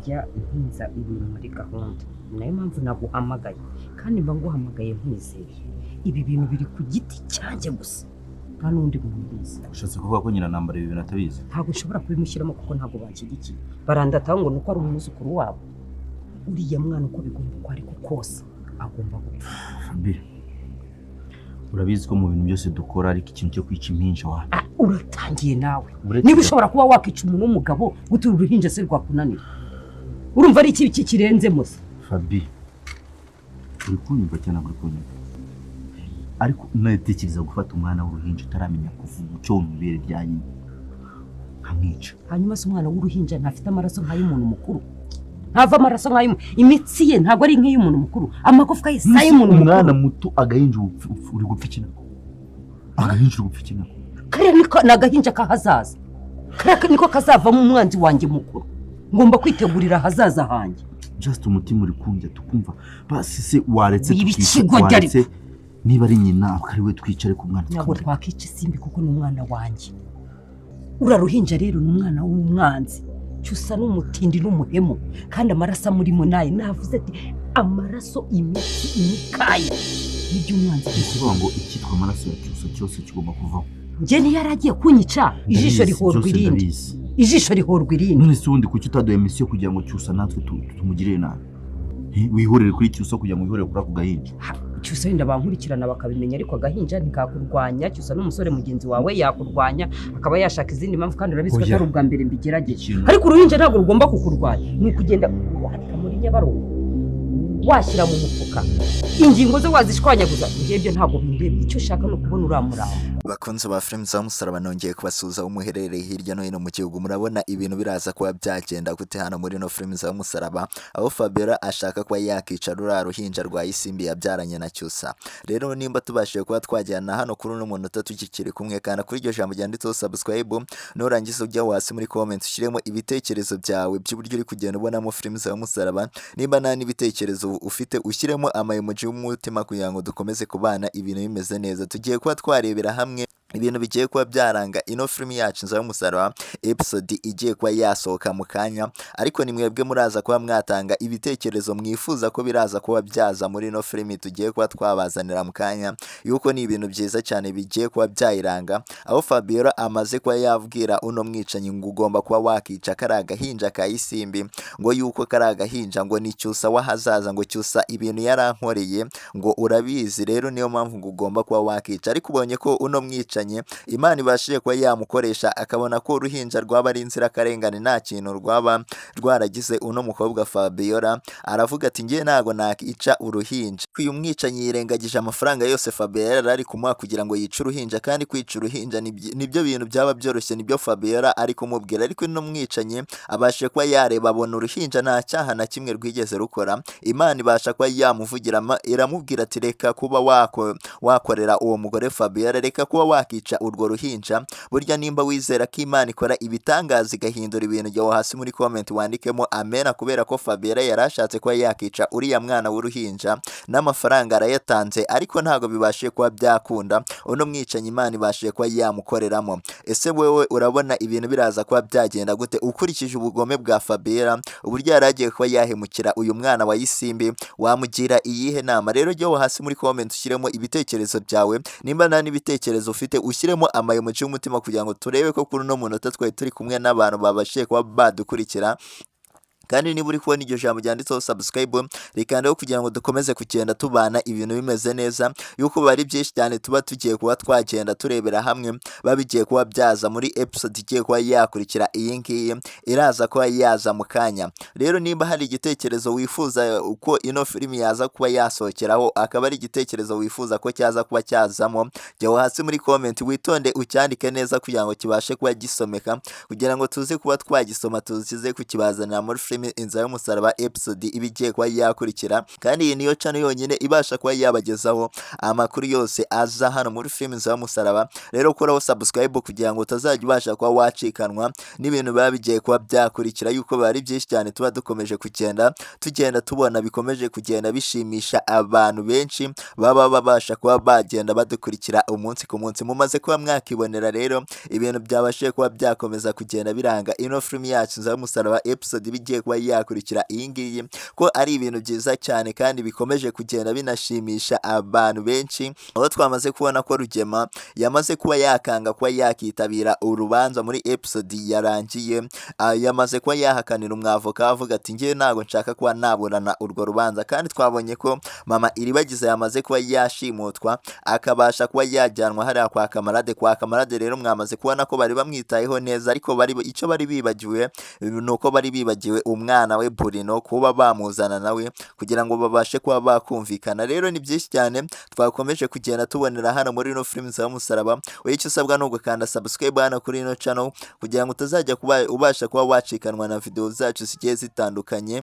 kujya inkiza ibintu muri gahunda, nayo mpamvu naguhamagaye kandi mba nguhamagaye nkwizeye. Ibi bintu biri ku giti cyanjye gusa nta n'undi muntu ubizi. Ushatse kuvuga ko nyina nambara ibi bintu atabizi? Ntabwo ushobora kubimushyiramo kuko ntabwo banshyigikiye, barandataho ngo nuko ari umwuzukuru wabo. Uriya mwana uko bigomba uko ariko kose agomba gupfa. Fabi, urabizi ko mu bintu byose dukora ariko ikintu cyo kwica impinja wawe. Uratangiye nawe. Niba ushobora kuba wakica umuntu w'umugabo gutura uruhinja se rwakunanira, urumva ari iki kirenze musa? Fabi, uri kunyumva cyane uri kunyumva, ariko natekereza gufata umwana w'uruhinja utaramenya kuvuga icyo umubere bya nyina nkamwica. Hanyuma se umwana w'uruhinja ntafite amaraso nk'ay'umuntu mukuru? Ntava amaraso nk'ay'umuntu, imitsi ye ntabwo ari nk'iy'umuntu mukuru, amagufwa ye si ay'umuntu mukuru. Umwana muto agahinja uri gupfa ikinako, agahinja uri gupfa ikinako. Kariya niko nagahinja kahazaza, kariya niko kazavamo umwanzi wanjye mukuru. Ngomba kwitegurira ahazaza hanjye. Just umutima uri kunjya tukumva basi se waretse tukwica, niba ari nyina akari we twicare ku mwana. Ntabwo twakica isimbi kuko ni umwana wanjye. Uraruhinja rero ni umwana w'umwanzi, cyusa n'umutindi n'umuhemu, kandi amaraso amurimo naye navuze ati amaraso imitsi imikaye n'ibyo umwanzi bivuga ngo icyitwa amaraso ya cyusa cyose kigomba kuvaho. Nje ntiyaragiye kunyica, ijisho rihorwa irindi, ijisho rihorwa irindi. None se undi kuki utaduye misiyo kugira ngo cyusa natwe tumugirire nabi? Wihorere kuri cyusa kugira ngo wihorere kuri ako gahinja. Cyusa wenda bankurikirana bakabimenya, ariko agahinja ntikakurwanya. Cyusa n'umusore mugenzi wawe yakurwanya akaba yashaka izindi mpamvu, kandi urabizi ko atari ubwa mbere mbigerageje. Ariko uruhinja ntabwo rugomba kukurwanya, ni ukugenda uhanika muri Nyabarongo washyira mu mufuka, ingingo zo wazishwanyaguza. Ibyo ntabwo bindeba, icyo ushaka no kubona uramuramba. Bakunze ba films za Musaraba, nongeye kubasuza umuherereye hirya no hino mu gihugu. Murabona ibintu biraza kuba byagenda gute hano muri no films za Musaraba, aho Fabiola ashaka kuba yakica rura ruhinja rwa Isimbi yabyaranye na Cyusa. Rero nimba tubashije kuba twajyana hano kuri uno muntu tukikiri kumwe, kandi kuri iryo jambo ryanditseho subscribe, nurangiza ujya wasi muri comment ushiremo ibitekerezo byawe by'uburyo uri kugenda ubonamo films za Musaraba. Nimba nta n'ibitekerezo ufite ushyiremo amayemoji y'umutima kugira ngo dukomeze kubana ibintu bimeze neza. Tugiye kuba twarebera hamwe ibintu bigiye kuba byaranga ino film yacu INZIRA YU'UMUSARABA episode igiye kuba yasohoka mu kanya, ariko ni mwebwe muraza kuba mwatanga ibitekerezo mwifuza ko biraza kuba byaza muri ino film tugiye kuba twabazanira mu kanya, yuko ni ibintu byiza cyane bigiye kuba byayiranga, aho Fabiola amaze kuba yabwira uno mwicanyi ngo ugomba kuba wakica kari gahinja ka Isimbi, ngo yuko kari gahinja ngo ni Cyusa wahazaza, ngo Cyusa ibintu yarankoreye ngo urabizi, rero niyo mpamvu ngo ugomba kuba wakica. Ariko ubonye ko uno mwicanyi Imana ibashije kuba yamukoresha akabona ko uruhinja rwaba ari inzirakarengane, nta kintu rwaba rwaragize uno mukobwa Fabiola, aravuga ati ngiye ntago nakica uruhinja. Uyu mwicanyi yirengagije amafaranga yose Fabiola ari kumuha kugira ngo yice uruhinja, kandi kwica uruhinja nibyo bintu byaba byoroshye, nibyo Fabiola ari kumubwira. Ariko uno mwicanyi abashije kuba yareba abona uruhinja nta cyaha na kimwe rwigeze rukora. Imana ibasha kuba yamuvugira, iramubwira ati reka kuba wakorera uwo mugore Fabiola, reka kuba wakica urwo ruhinja. Burya nimba wizera ko Imana ikora ibitangaza igahindura ibintu, jya hasi muri comment wandikemo amena, kubera ko Fabiola yarashatse kuba yakica uriya mwana w'uruhinja n'amafaranga arayatanze, ariko ntago bibashije kuba byakunda. Uno mwicanyi Imana ibashije kuba yamukoreramo. Ese wewe urabona ibintu biraza kuba byagenda gute ukurikije ubugome bwa Fabiola, uburyo yaragiye kuba yahemukira uyu mwana wa Isimbi? Wamugira iyihe nama? Rero jya hasi muri comment ushyiremo ibitekerezo byawe, nimba nta n'ibitekerezo ufite ushyiremo amayemoji y'umutima kugira ngo turebe ko kuri uno munota twari turi kumwe n'abantu babashije kuba badukurikira. Kandi niba uri kubona iryo jambo ryanditseho subscribe rikandaho kugira ngo dukomeze kugenda tubana ibintu bimeze neza, yuko bari byinshi cyane tuba tugiye kuba twagenda turebera hamwe, babigiye kuba byaza muri episode igiye kuba yakurikira. Iyi ngiyi iraza kuba yaza mu kanya. Rero nimba hari igitekerezo wifuza uko ino film yaza kuba yasohokeraho, akaba ari igitekerezo wifuza ko cyaza kuba cyazamo, jya hasi muri comment witonde ucyandike neza kugira ngo kibashe kuba gisomeka, kugira ngo tuze kuba twagisoma tuzize kukibazanira muri film INZIRA YU'UMUSARABA episode ibigiye kuba yakurikira. Kandi iyi niyo channel yonyine ibasha kuba yabagezaho amakuru yose aza hano muri film INZIRA YU'UMUSARABA. Rero koraho subscribe kugira ngo utazajya ubasha kuba wacikanwa n'ibintu biba bigiye kuba byakurikira, yuko bari byinshi cyane tuba dukomeje tugenda tubona bikomeje kugenda bishimisha abantu benshi baba babasha kuba bagenda badukurikira umunsi ku munsi. Mumaze kuba mwakibonera rero ibintu byabashije kuba byakomeza kugenda biranga ino film yacu INZIRA YU'UMUSARABA episode ibigiye kuba yakurikira iyi ngiyi ko ari ibintu byiza cyane kandi bikomeje kugenda binashimisha abantu benshi, aho twamaze kubona ko Rugema yamaze kuba yakanga kuba yakitabira urubanza muri episode yarangiye. Yamaze kuba yahakanira umwavoka avuga ati ngiye ntago nshaka kuba naburana urwo rubanza, kandi twabonye ko mama Iribagiza yamaze kuba yashimutwa akabasha kuba yajyanwa hariya kwa kamarade rero mwamaze kubona ko bari bamwitayeho neza, ariko icyo bari bibagiwe nuko bari bibagiwe umwana we Burino kuba bamuzana nawe kugira ngo babashe kuba bakumvikana. Rero ni byinshi cyane twakomeje kugenda tubonera hano muri ino filime za Musaraba. Wowe icyo usabwa ni ugukanda subscribe hano kuri ino channel kugira ngo utazajya kuba ubasha kuba wacikanwa na video zacu zigiye zitandukanye.